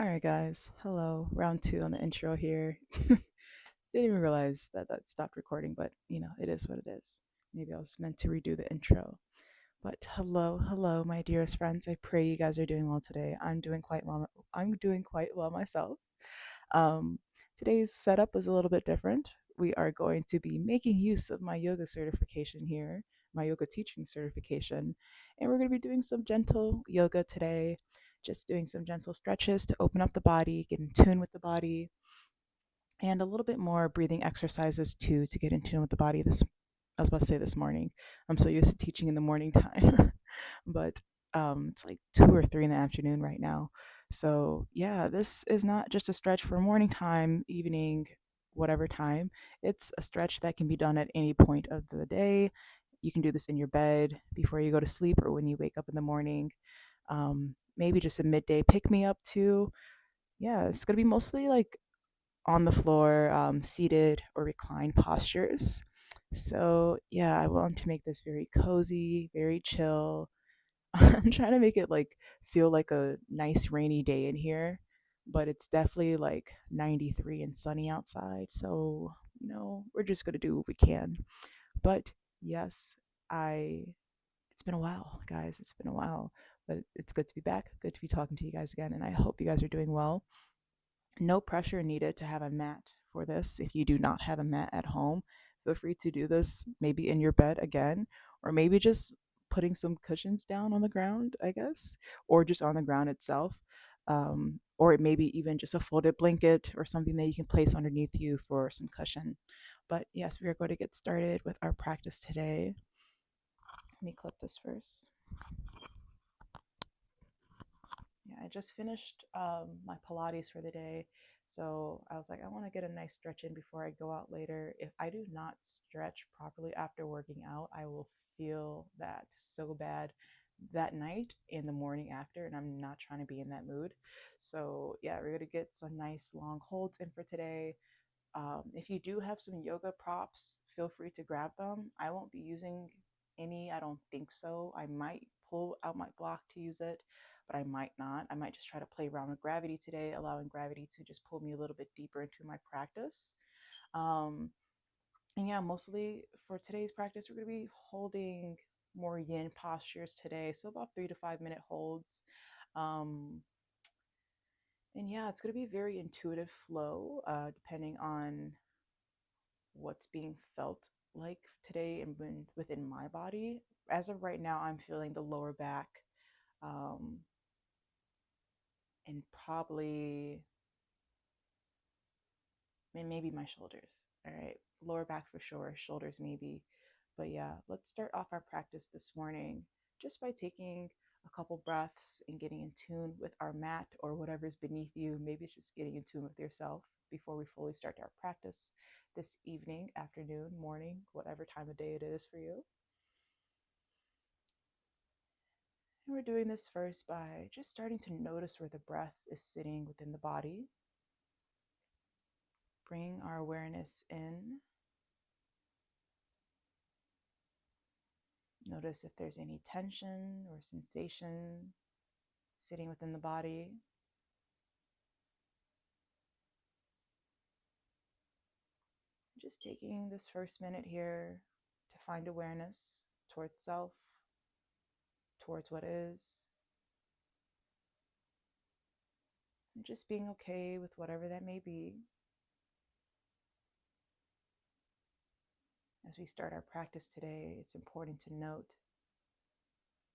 All right, guys. Hello. Round two on the intro here. Didn't even realize that that stopped recording, but it is what it is. Maybe I was meant to redo the intro. But hello, my dearest friends. I pray you guys are doing well today. I'm doing quite well. I'm doing quite well myself. Um, Today's setup is a little bit different. We are going to be making use of my yoga certification here, my yoga teaching certification, and we're going to be doing some gentle yoga today, just doing some gentle stretches to open up the body, get in tune with the body, and a little bit more breathing exercises too to get in tune with the body. I was about to say this morning. I'm so used to teaching in the morning time, but it's like 2 or 3 in the afternoon right now. So yeah, this is not just a stretch for morning time, evening, whatever time. It's a stretch that can be done at any point of the day. You can do this in your bed before you go to sleep or when you wake up in the morning. Maybe just a midday pick me up too. Yeah, it's gonna be mostly like on the floor, seated or reclined postures. So yeah, I want to make this very cozy, very chill. I'm trying to make it like feel like a nice rainy day in here, but it's definitely like 93 and sunny outside. So, we're just going to do what we can. But yes, I it's been a while, guys. It's been a while, but it's good to be back. Good to be talking to you guys again, and I hope you guys are doing well. No pressure needed to have a mat for this. If you do not have a mat at home, feel free to do this maybe in your bed again, or maybe just putting some cushions down on the ground, I guess, or just on the ground itself. Or it may be even just a folded blanket or something that you can place underneath you for some cushion. But yes, we are going to get started with our practice today. Let me clip this first. Yeah, I just finished my Pilates for the day. So I was like, I want to get a nice stretch in before I go out later. If I do not stretch properly after working out, I will feel that so bad that night in the morning after, and I'm not trying to be in that mood. So yeah, we're gonna get some nice long holds in for today. If you do have some yoga props, feel free to grab them. I won't be using any, I don't think so. I might pull out my block to use it, but I might not. I might just try to play around with gravity today, allowing gravity to just pull me a little bit deeper into my practice. Um, and yeah, mostly for today's practice, we're going to be holding more yin postures today. So about 3 to 5 minute holds. Um, and yeah, it's going to be very intuitive flow, depending on what's being felt like today and within my body. As of right now, I'm feeling the lower back, um, and probably maybe my shoulders. All right, lower back for sure, shoulders maybe. But yeah, let's start off our practice this morning just by taking a couple breaths and getting in tune with our mat or whatever's beneath you. Maybe it's just getting in tune with yourself before we fully start our practice this evening, afternoon, morning, whatever time of day it is for you. And we're doing this first by just starting to notice where the breath is sitting within the body. Bring our awareness in. Notice if there's any tension or sensation sitting within the body. Just taking this first minute here to find awareness towards self, towards what is, and just being okay with whatever that may be. As we start our practice today, it's important to note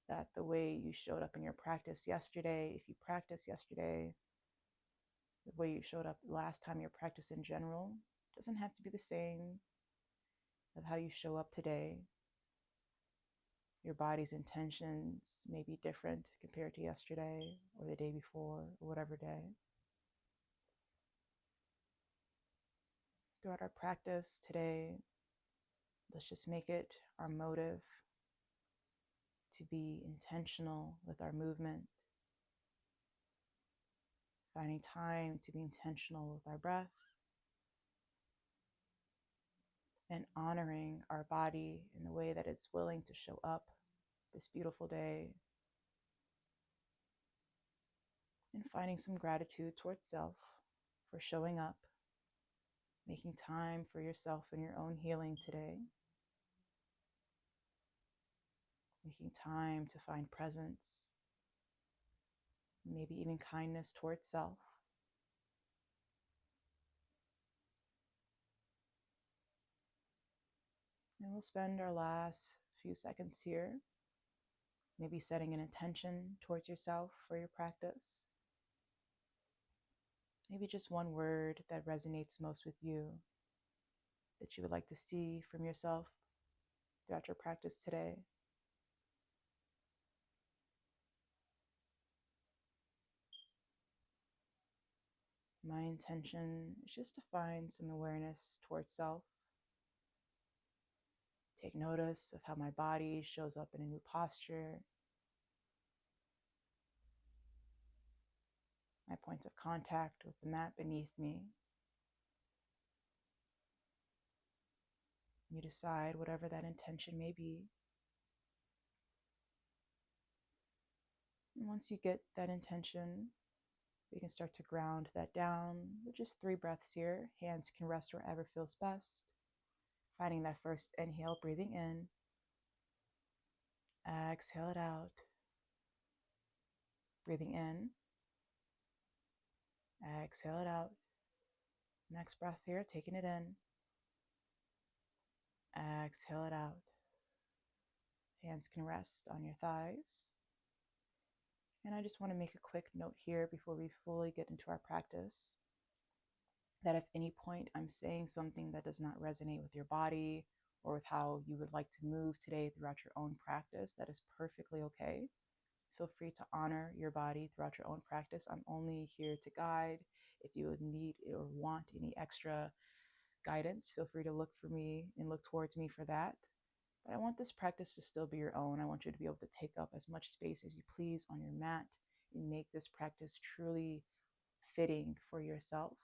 that the way you showed up in your practice yesterday, if you practiced yesterday, the way you showed up last time your practice in general doesn't have to be the same of how you show up today. Your body's intentions may be different compared to yesterday or the day before or whatever day. Throughout our practice today, let's just make it our motive to be intentional with our movement, finding time to be intentional with our breath, and honoring our body in the way that it's willing to show up this beautiful day. and finding some gratitude towards self for showing up, making time for yourself and your own healing today, making time to find presence, maybe even kindness towards self. And we'll spend our last few seconds here, maybe setting an intention towards yourself for your practice. Maybe just one word that resonates most with you that you would like to see from yourself throughout your practice today. My intention is just to find some awareness towards self. Take notice of how my body shows up in a new posture, my points of contact with the mat beneath me. You decide whatever that intention may be. And once you get that intention, we can start to ground that down with just 3 breaths here. Hands can rest wherever feels best. Finding that first inhale, breathing in. Exhale it out. Breathing in. Exhale it out. Next breath here, taking it in. Exhale it out. Hands can rest on your thighs. And I just want to make a quick note here before we fully get into our practice that if any point I'm saying something that does not resonate with your body or with how you would like to move today throughout your own practice, that is perfectly okay. Feel free to honor your body throughout your own practice. I'm only here to guide. If you would need or want any extra guidance, feel free to look for me and look towards me for that. But I want this practice to still be your own. I want you to be able to take up as much space as you please on your mat and make this practice truly fitting for yourself.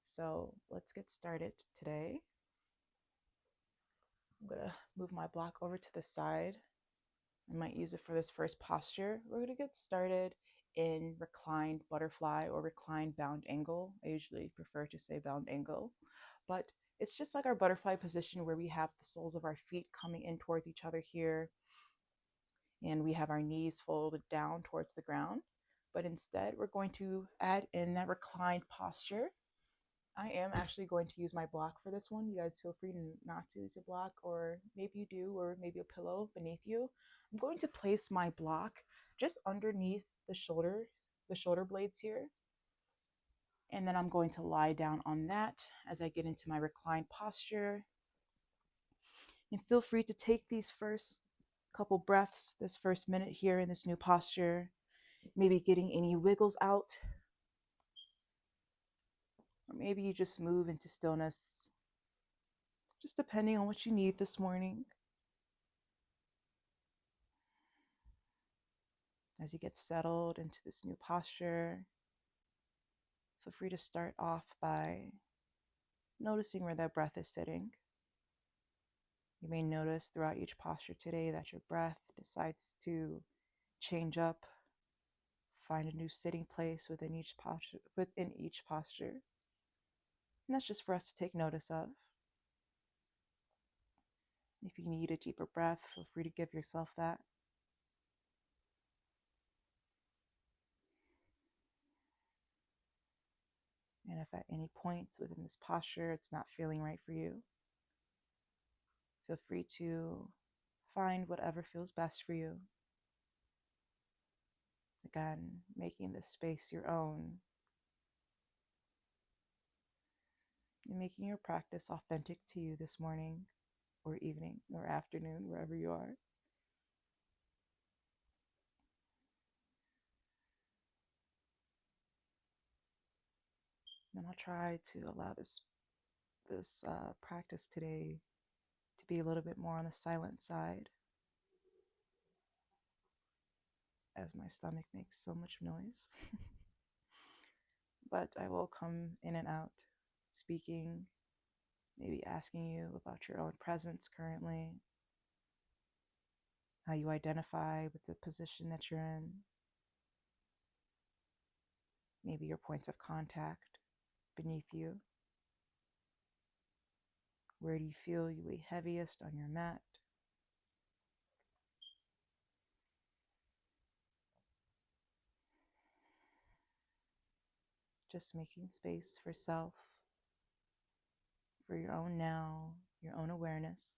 So let's get started today. I'm going to move my block over to the side. I might use it for this first posture. We're going to get started in reclined butterfly or reclined bound angle. I usually prefer to say bound angle, but it's just like our butterfly position where we have the soles of our feet coming in towards each other here, and we have our knees folded down towards the ground. But instead, we're going to add in that reclined posture. I am actually going to use my block for this one. You guys feel free not to use a block, or maybe you do, or maybe a pillow beneath you. I'm going to place my block just underneath the shoulder blades here. And then I'm going to lie down on that as I get into my reclined posture. And feel free to take these first couple breaths, this first minute here in this new posture, maybe getting any wiggles out, or maybe you just move into stillness, just depending on what you need this morning. As you get settled into this new posture, feel free to start off by noticing where that breath is sitting. You may notice throughout each posture today that your breath decides to change up, find a new sitting place within each posture. And that's just for us to take notice of. If you need a deeper breath, feel free to give yourself that. And if at any point within this posture it's not feeling right for you, feel free to find whatever feels best for you. Again, making this space your own and making your practice authentic to you this morning or evening or afternoon, wherever you are. And I'll try to allow this practice today to be a little bit more on the silent side, as my stomach makes so much noise. But I will come in and out speaking, maybe asking you about your own presence currently, how you identify with the position that you're in. maybe your points of contact beneath you. Where do you feel you weigh heaviest on your mat? Just making space for self, for your own now, your own awareness.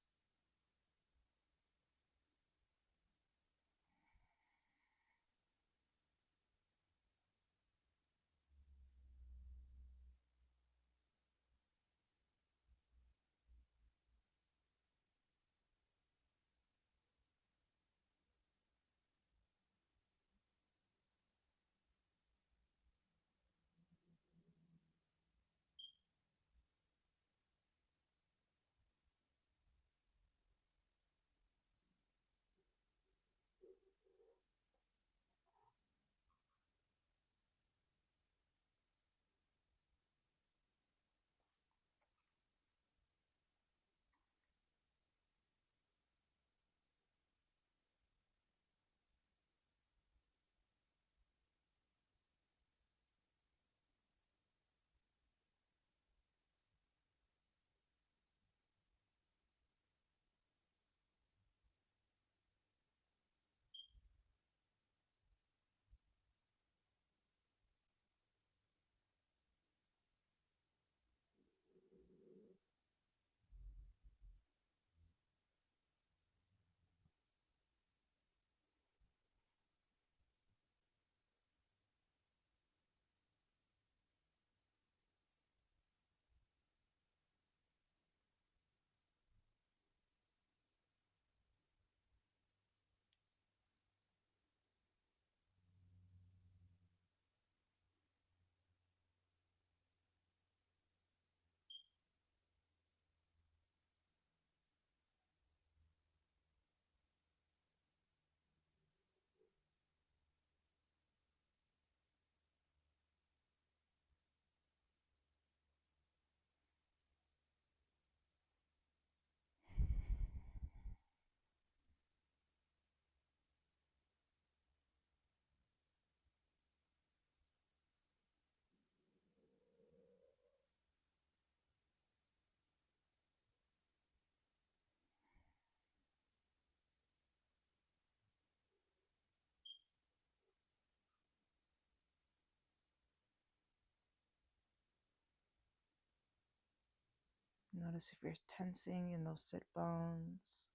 Notice if you're tensing in those sit bones.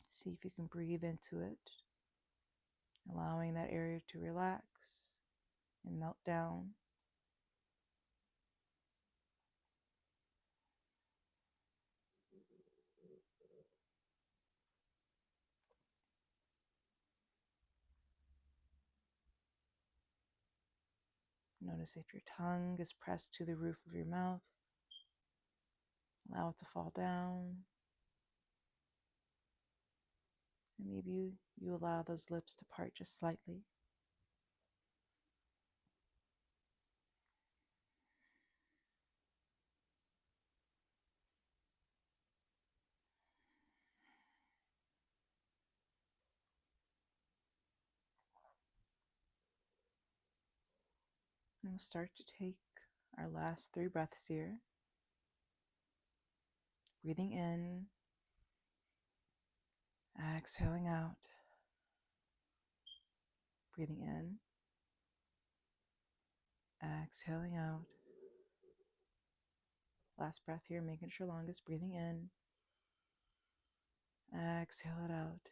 See if you can breathe into it, allowing that area to relax and melt down. Notice if your tongue is pressed to the roof of your mouth. Allow it to fall down. And maybe you allow those lips to part just slightly. And we'll start to take our last 3 breaths here. Breathing in, exhaling out. Breathing in, exhaling out. Last breath here, making sure longest. Breathing in, exhale it out.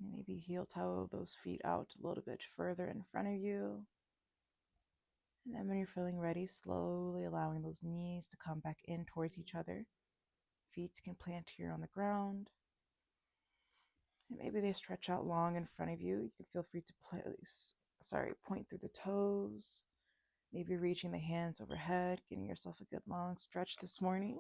Maybe heel toe those feet out a little bit further in front of you. And then when you're feeling ready, slowly allowing those knees to come back in towards each other. Feet can plant here on the ground. And maybe they stretch out long in front of you. You can feel free to point through the toes. Maybe reaching the hands overhead, getting yourself a good long stretch this morning.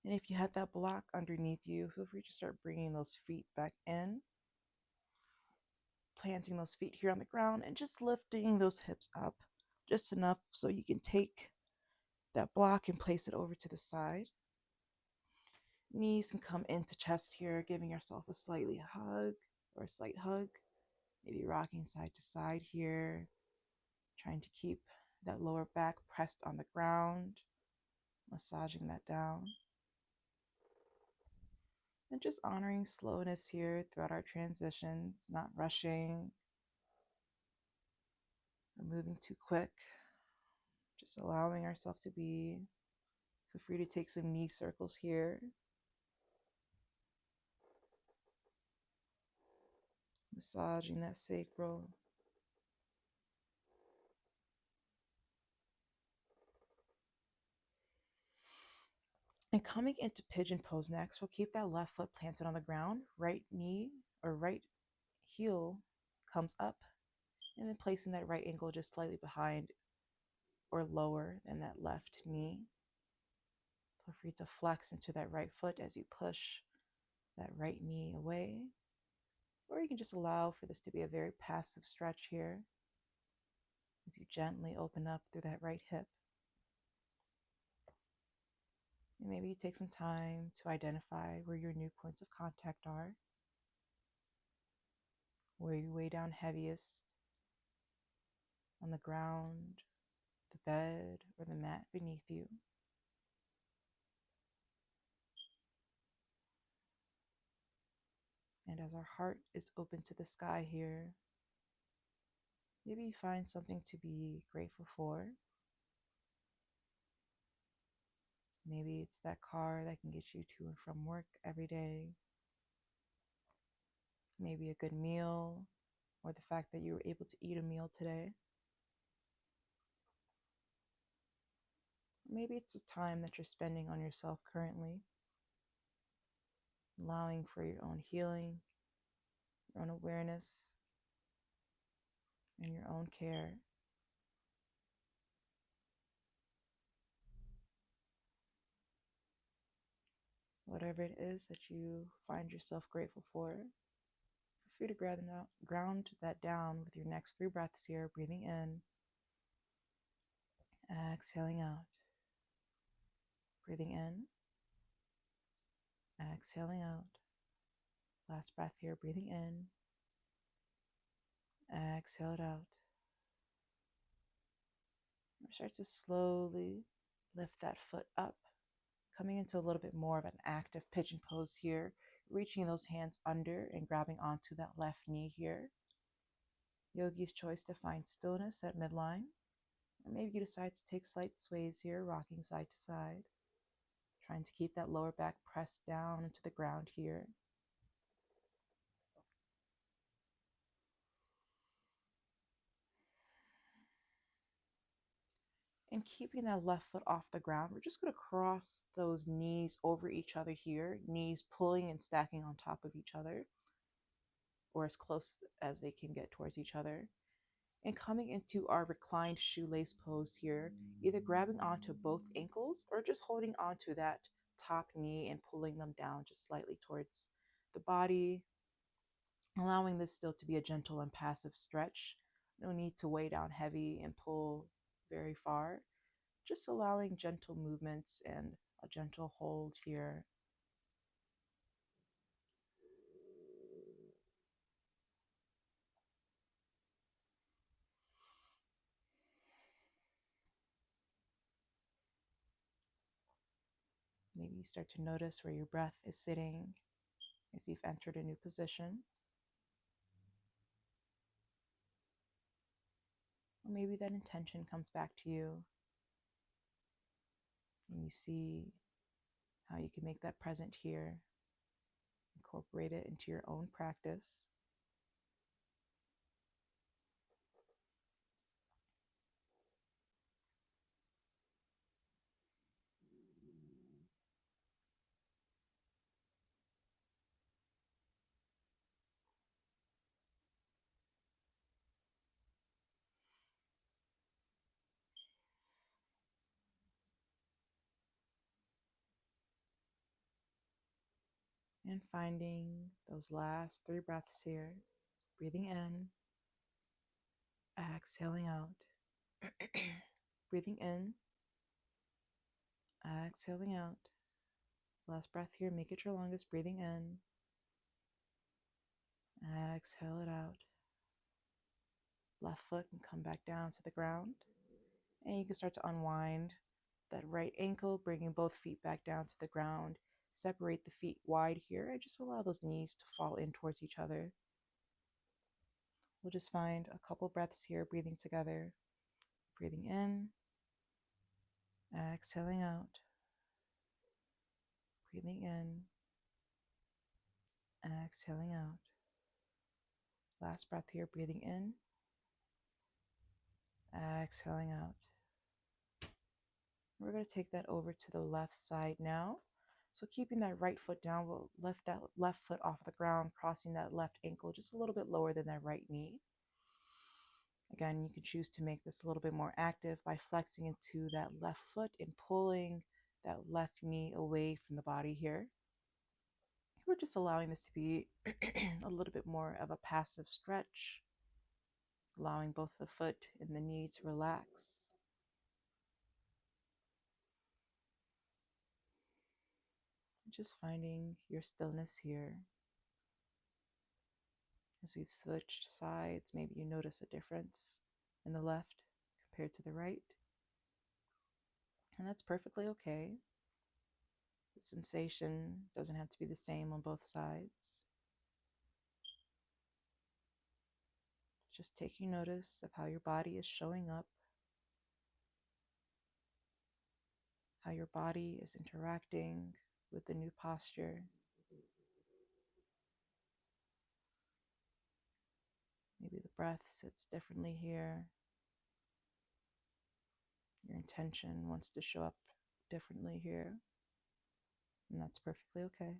And if you had that block underneath you, feel free to start bringing those feet back in. Planting those feet here on the ground and just lifting those hips up just enough so you can take that block and place it over to the side. Knees can come into chest here, giving yourself a slightly hug or a slight hug. Maybe rocking side to side here, trying to keep that lower back pressed on the ground, massaging that down. And just honoring slowness here throughout our transitions, not rushing or moving too quick, just allowing ourselves to be. Feel free to take some knee circles here, massaging that sacral. And coming into pigeon pose next, we'll keep that left foot planted on the ground, right knee or right heel comes up, and then placing that right ankle just slightly behind or lower than that left knee. Feel free to flex into that right foot as you push that right knee away. Or you can just allow for this to be a very passive stretch here as you gently open up through that right hip. And maybe you take some time to identify where your new points of contact are, where you weigh down heaviest on the ground, the bed, or the mat beneath you. And as our heart is open to the sky here, maybe you find something to be grateful for. Maybe it's that car that can get you to and from work every day. Maybe a good meal, or the fact that you were able to eat a meal today. Maybe it's a time that you're spending on yourself currently, allowing for your own healing, your own awareness, and your own care. Whatever it is that you find yourself grateful for, feel free to ground that down with your next 3 breaths here, breathing in, exhaling out, breathing in, exhaling out. Last breath here, breathing in, exhale it out. Start to slowly lift that foot up, coming into a little bit more of an active pigeon pose here, reaching those hands under and grabbing onto that left knee here. Yogi's choice to find stillness at midline, or maybe you decide to take slight sways here, rocking side to side, trying to keep that lower back pressed down into the ground here. And keeping that left foot off the ground, we're just going to cross those knees over each other here, knees pulling and stacking on top of each other, or as close as they can get towards each other. And coming into our reclined shoelace pose here, either grabbing onto both ankles or just holding onto that top knee and pulling them down just slightly towards the body, allowing this still to be a gentle and passive stretch. No need to weigh down heavy and pull very far. Just allowing gentle movements and a gentle hold here. Maybe you start to notice where your breath is sitting as you've entered a new position. Or maybe that intention comes back to you and you see how you can make that present here, incorporate it into your own practice. And finding those last 3 breaths here, breathing in, exhaling out, breathing in, exhaling out, Last breath here, make it your longest. Breathing in, exhale it out. Left foot and come back down to the ground. And you can start to unwind that right ankle, bringing both feet back down to the ground. Separate the feet wide here and just allow those knees to fall in towards each other. We'll just find a couple breaths here, breathing together. Breathing in, exhaling out. Breathing in, exhaling out. Last breath here, breathing in, exhaling out. We're going to take that over to the left side now. So keeping that right foot down, we'll lift that left foot off the ground, crossing that left ankle just a little bit lower than that right knee. Again, you can choose to make this a little bit more active by flexing into that left foot and pulling that left knee away from the body here. We're just allowing this to be a little bit more of a passive stretch, allowing both the foot and the knee to relax. Just finding your stillness here. As we've switched sides, maybe you notice a difference in the left compared to the right. And that's perfectly okay. The sensation doesn't have to be the same on both sides. Just taking notice of how your body is showing up, how your body is interacting with the new posture. Maybe the breath sits differently here. Your intention wants to show up differently here, and that's perfectly okay.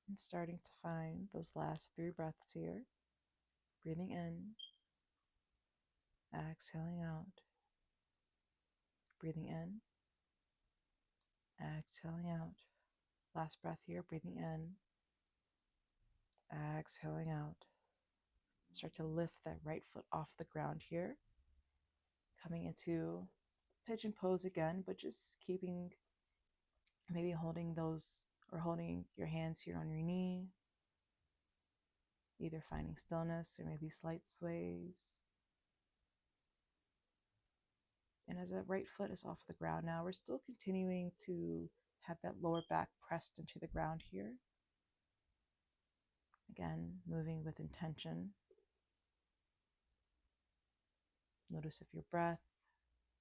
And starting to find those last 3 breaths here. Breathing in, exhaling out. Breathing in, exhaling out. Last breath here, breathing in, exhaling out. Start to lift that right foot off the ground here. Coming into pigeon pose again, but just keeping, maybe holding those or holding your hands here on your knee. Either finding stillness or maybe slight sways. And as that right foot is off the ground now, we're still continuing to have that lower back pressed into the ground here. Again, moving with intention. Notice if your breath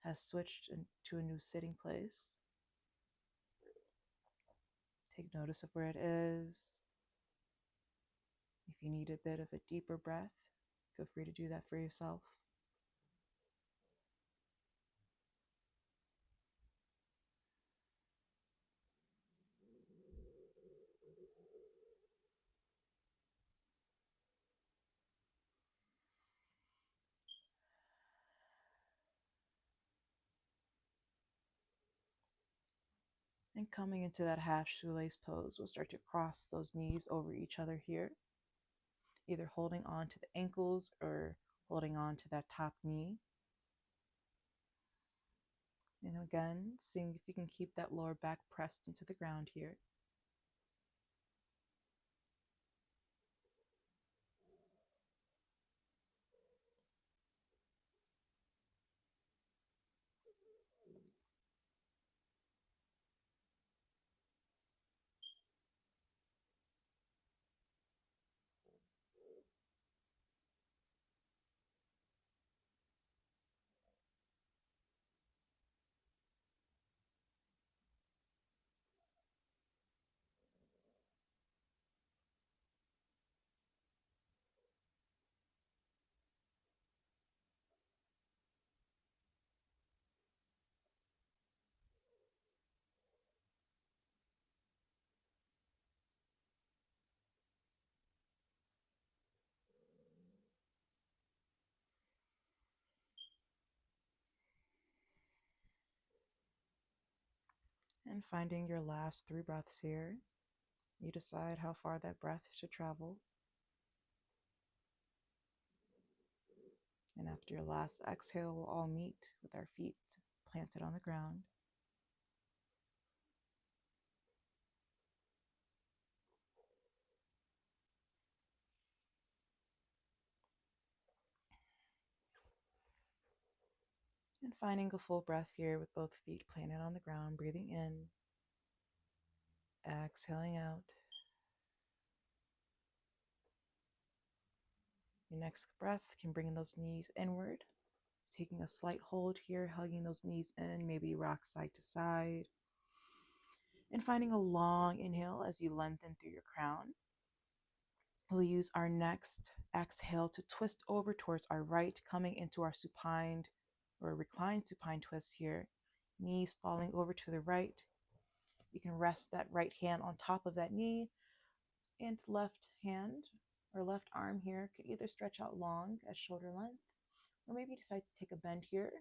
has switched into a new sitting place. Take notice of where it is. If you need a bit of a deeper breath, feel free to do that for yourself. And coming into that half shoelace pose, we'll start to cross those knees over each other here, either holding on to the ankles or holding on to that top knee. And again, seeing if you can keep that lower back pressed into the ground here. And finding your last 3 breaths here, you decide how far that breath should travel. And after your last exhale, we'll all meet with our feet planted on the ground. And finding a full breath here with both feet planted on the ground, breathing in, exhaling out. Your next breath can bring those knees inward, taking a slight hold here, hugging those knees in, maybe rock side to side. And finding a long inhale as you lengthen through your crown. We'll use our next exhale to twist over towards our right, coming into our supine or reclined supine twist here. Knees falling over to the right. You can rest that right hand on top of that knee, and left hand or left arm here could either stretch out long at shoulder length, or maybe decide to take a bend here,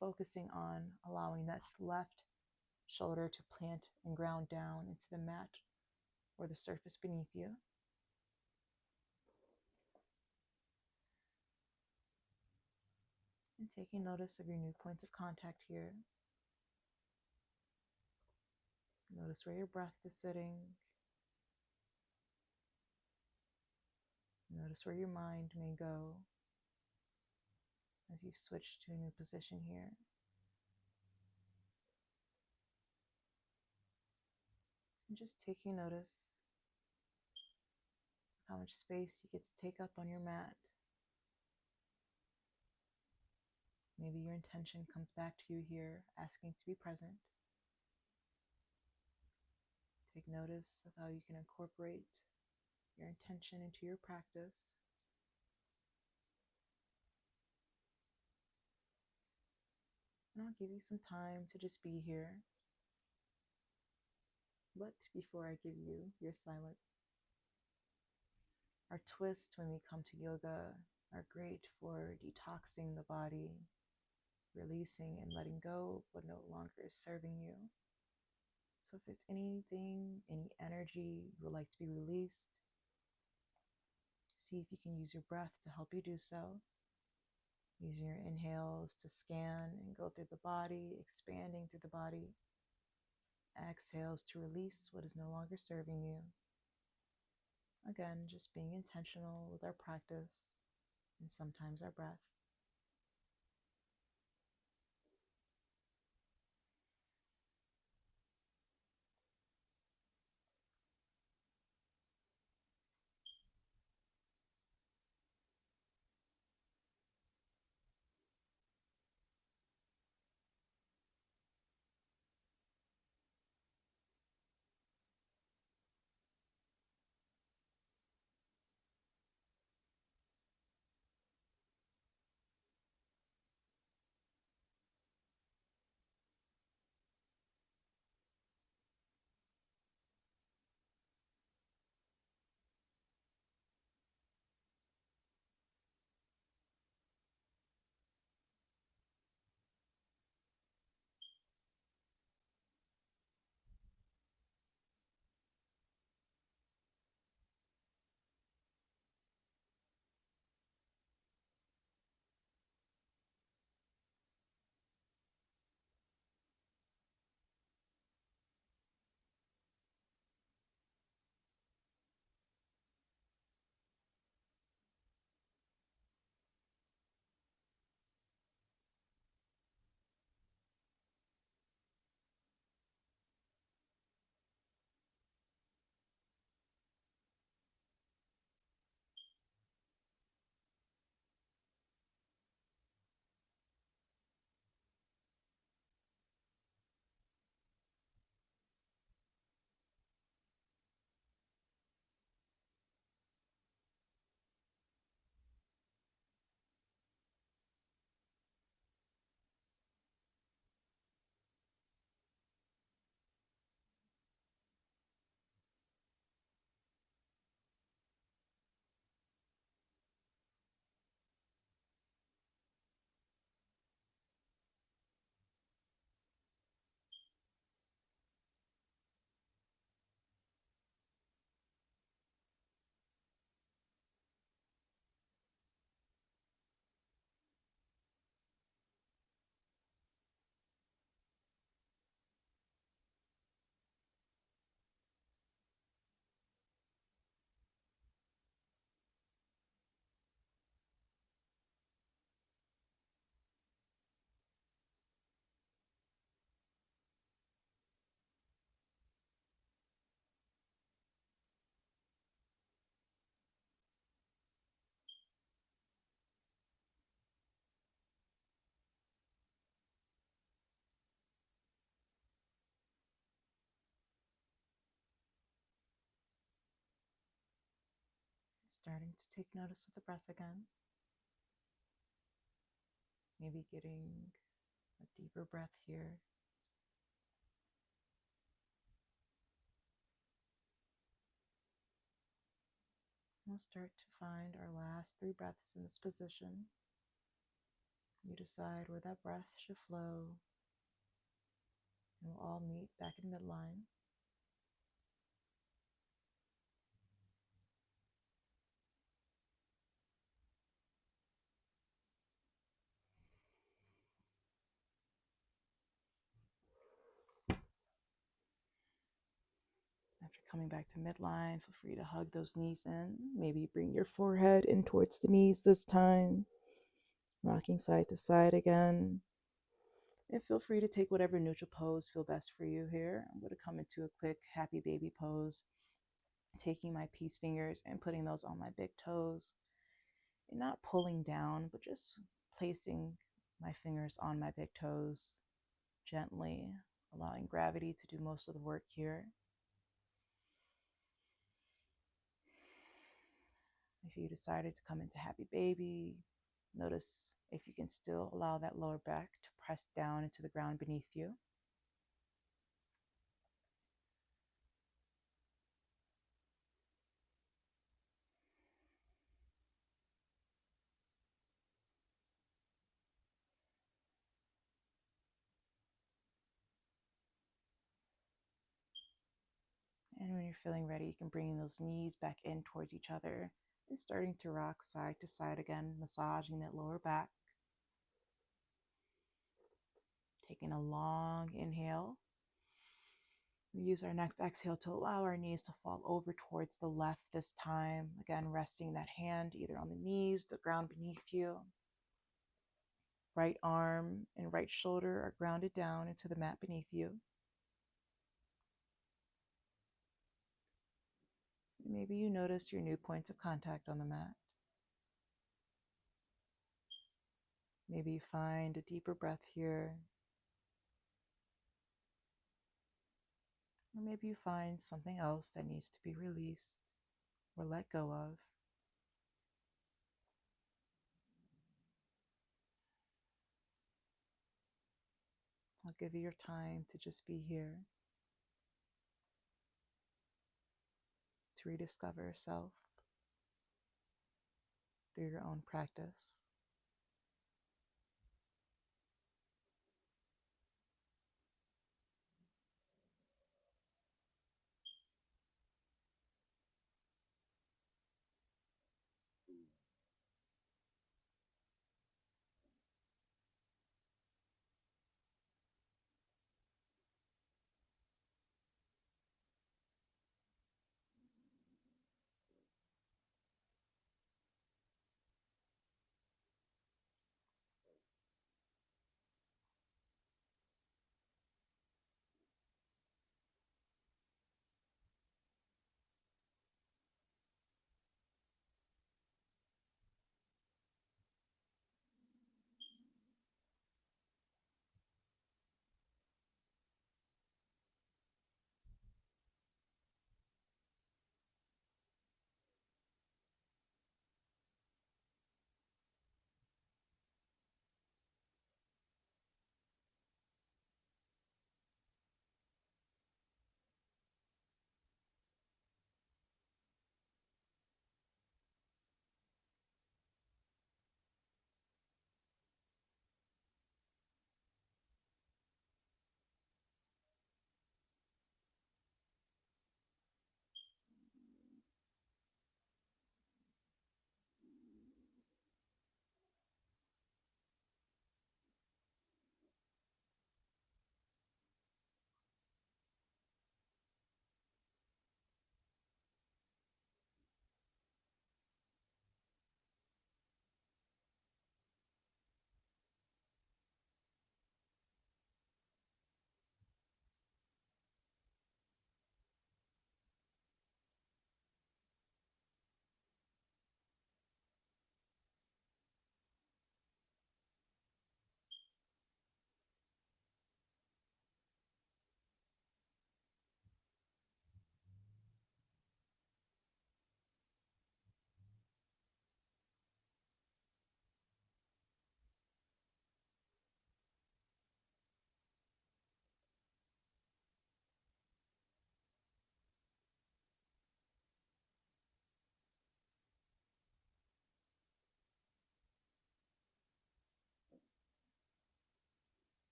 focusing on allowing that left shoulder to plant and ground down into the mat or the surface beneath you. And taking notice of your new points of contact here. Notice where your breath is sitting. Notice where your mind may go as you switch to a new position here. And just taking notice of how much space you get to take up on your mat. Maybe your intention comes back to you here, asking to be present. Take notice of how you can incorporate your intention into your practice. And I'll give you some time to just be here. But before I give you your silence, our twists when we come to yoga are great for detoxing the body, releasing and letting go what no longer is serving you. So if there's anything, any energy you would like to be released, see if you can use your breath to help you do so. Using your inhales to scan and go through the body, expanding through the body. Exhales to release what is no longer serving you. Again, just being intentional with our practice and sometimes our breath. Starting to take notice of the breath again. Maybe getting a deeper breath here. We'll start to find our last 3 breaths in this position. You decide where that breath should flow, and we'll all meet back in midline. After coming back to midline, feel free to hug those knees in. Maybe bring your forehead in towards the knees this time, rocking side to side again. And feel free to take whatever neutral pose feel best for you here. I'm going to come into a quick happy baby pose, taking my peace fingers and putting those on my big toes. And not pulling down, but just placing my fingers on my big toes gently, allowing gravity to do most of the work here. If you decided to come into happy baby, notice if you can still allow that lower back to press down into the ground beneath you. And when you're feeling ready, you can bring those knees back in towards each other and starting to rock side to side again, massaging that lower back. Taking a long inhale. We use our next exhale to allow our knees to fall over towards the left this time. Again, resting that hand either on the knees, the ground beneath you. Right arm and right shoulder are grounded down into the mat beneath you. Maybe you notice your new points of contact on the mat. Maybe you find a deeper breath here. Or maybe you find something else that needs to be released or let go of. I'll give you your time to just be here, to rediscover yourself through your own practice.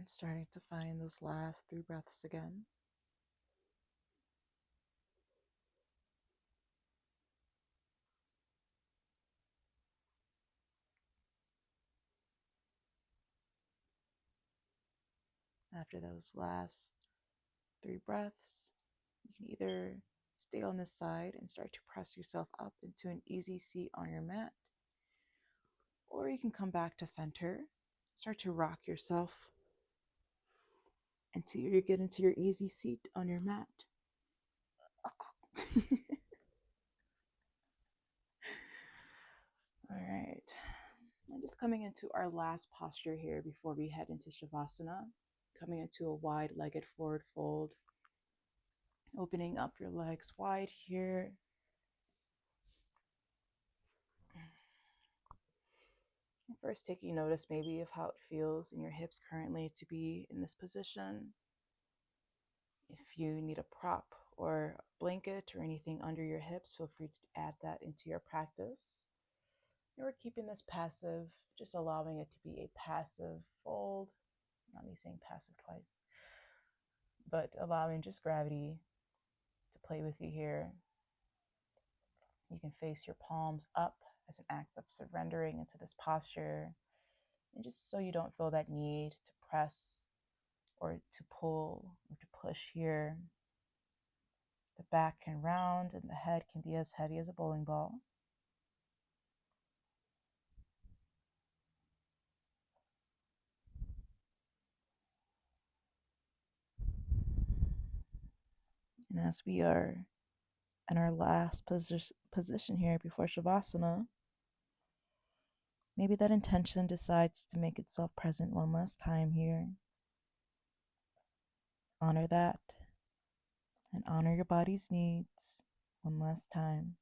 And starting to find those last 3 breaths again. After those last 3 breaths, you can either stay on this side and start to press yourself up into an easy seat on your mat, or you can come back to center, start to rock yourself until you get into your easy seat on your mat. All right. And just coming into our last posture here before we head into Shavasana, coming into a wide-legged forward fold, opening up your legs wide here. And first, taking notice maybe of how it feels in your hips currently to be in this position. If you need a prop or a blanket or anything under your hips, feel free to add that into your practice. And we're keeping this passive, just allowing it to be a passive fold. Not me saying passive twice, but allowing just gravity to play with you here. You can face your palms up as an act of surrendering into this posture. And just so you don't feel that need to press or to pull or to push here. The back can round and the head can be as heavy as a bowling ball. And as we are in our last position here before Shavasana, maybe that intention decides to make itself present one last time here. Honor that and honor your body's needs one last time.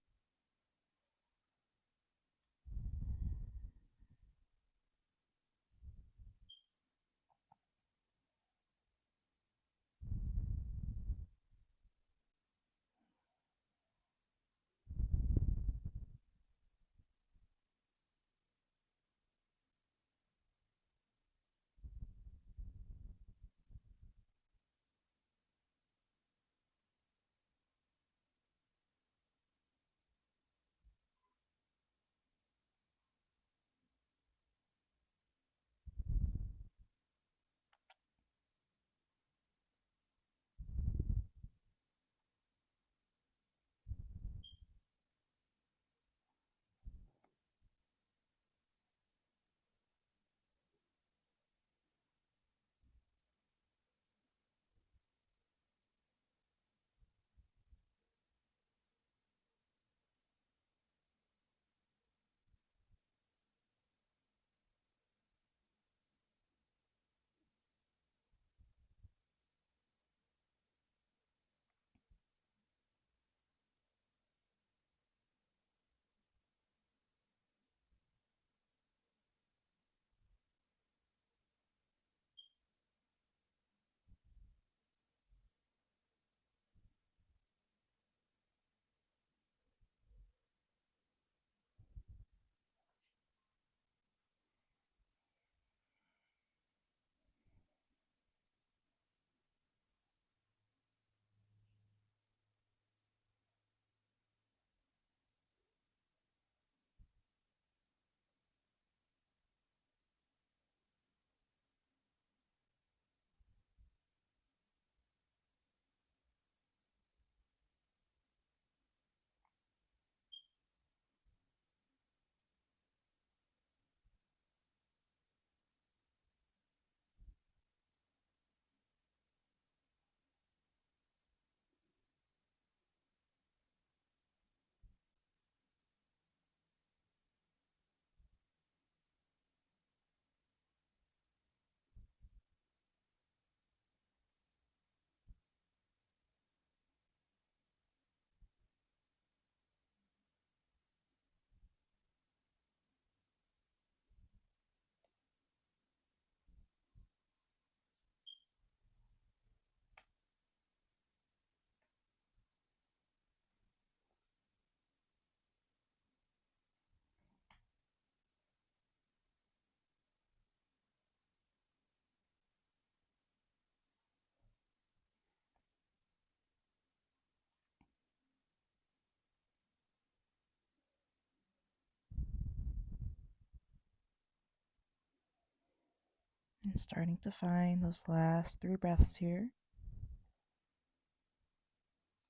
And starting to find those last 3 breaths here.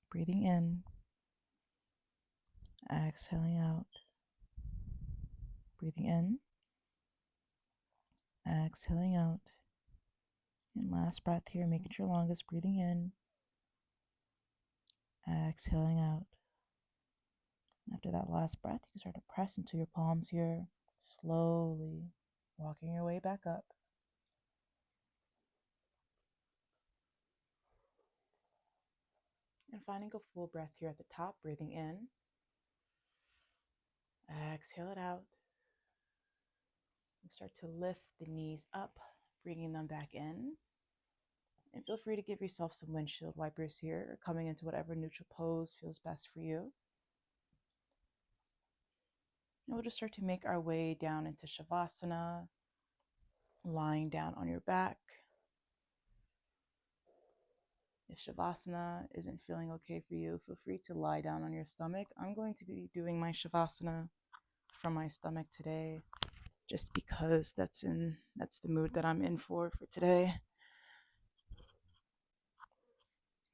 Breathing in, exhaling out. Breathing in, exhaling out. And last breath here, make it your longest. Breathing in, exhaling out. After that last breath, you can start to press into your palms here, slowly walking your way back up. And finding a full breath here at the top, breathing in, exhale it out. And start to lift the knees up, bringing them back in. And feel free to give yourself some windshield wipers here, or coming into whatever neutral pose feels best for you. And we'll just start to make our way down into Shavasana, lying down on your back. If Shavasana isn't feeling okay for you, feel free to lie down on your stomach. I'm going to be doing my Shavasana from my stomach today, just because that's the mood that I'm in for today.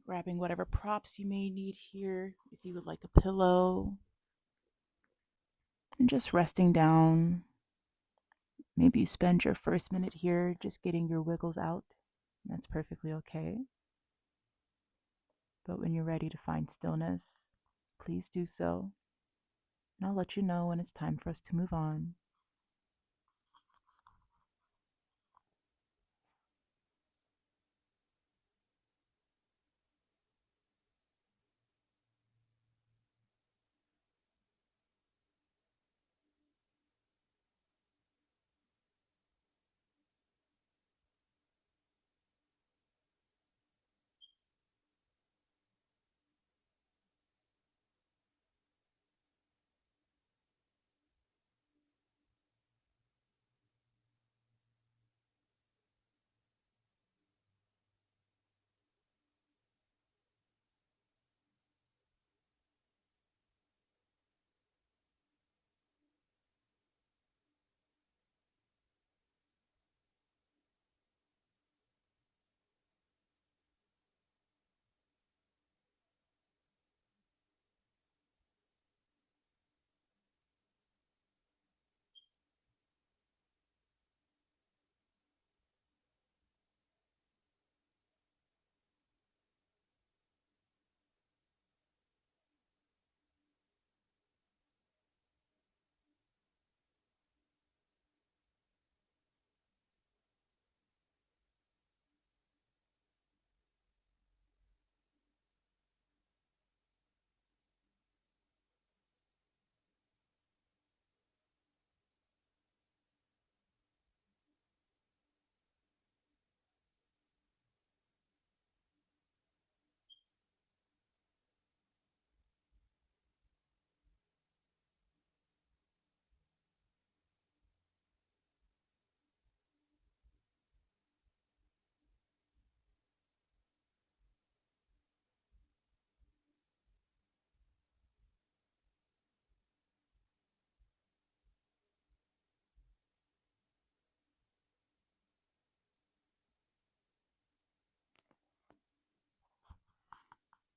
Grabbing whatever props you may need here, if you would like a pillow, and just resting down. Maybe spend your first minute here just getting your wiggles out. That's perfectly okay. But when you're ready to find stillness, please do so. And I'll let you know when it's time for us to move on.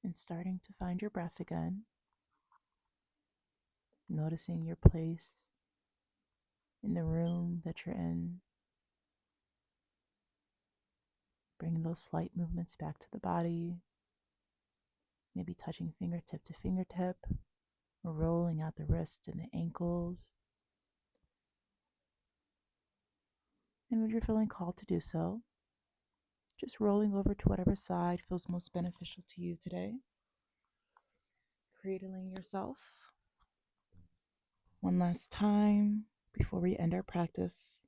And starting to find your breath again, noticing your place in the room that you're in. Bringing those slight movements back to the body, maybe touching fingertip to fingertip, or rolling out the wrists and the ankles. And when you're feeling called to do so, just rolling over to whatever side feels most beneficial to you today. Cradling yourself one last time before we end our practice.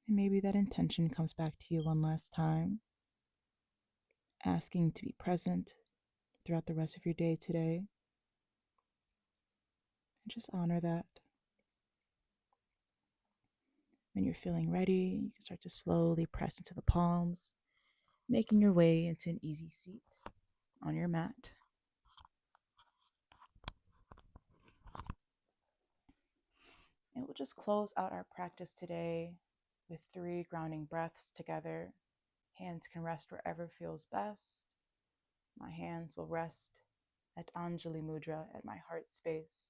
And maybe that intention comes back to you one last time, asking to be present throughout the rest of your day today. And just honor that. When you're feeling ready, you can start to slowly press into the palms, making your way into an easy seat on your mat. And we'll just close out our practice today with 3 grounding breaths together. Hands can rest wherever feels best. My hands will rest at Anjali Mudra at my heart space.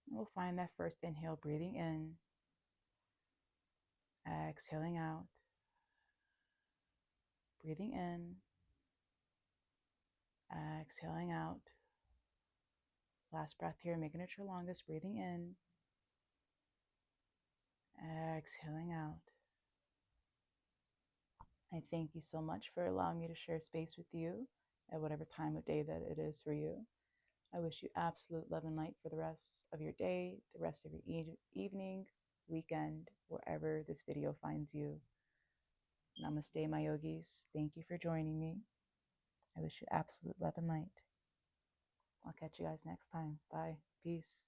And we'll find that first inhale, breathing in, exhaling out, breathing in, exhaling out. Last breath here, making it your longest, breathing in, exhaling out. I thank you so much for allowing me to share space with you at whatever time of day that it is for you. I wish you absolute love and light for the rest of your day, the rest of your evening, weekend, wherever this video finds you. Namaste, my yogis. Thank you for joining me. I wish you absolute love and light. I'll catch you guys next time. Bye. Peace.